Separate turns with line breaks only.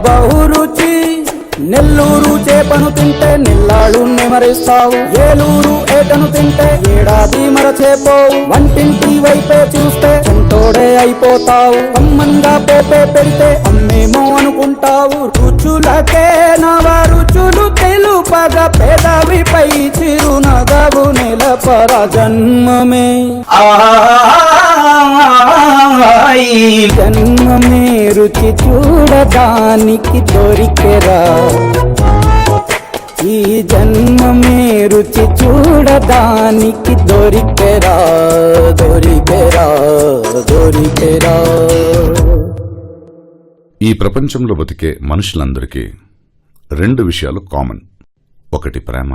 బహురుచి నెల్లూరు చేపను తింటే నెల్లాళ్ళు నెమరేస్తావు, ఏలూరు ఏటను తింటే ఏడాది మరచేపోవు, వంటింటి వైపే చూస్తే చెంటోడే అయిపోతావు, అమ్మంగా పోపే పెడితే అమ్మేమో అనుకుంటావు, రుచులకే నవ రుచులు తెలుపగ పెదవిపై చిరునగవు నెలపర జన్మమే జన్మమే రుచి చూడడానికి దొరికెరా, ఈ జన్మమే రుచి చూడడానికి దొరికెరా దొరికెరా దొరికెరా.
ఈ ప్రపంచంలో బతికే మనుషులందరికీ రెండు విషయాలు కామన్. ఒకటి ప్రేమ,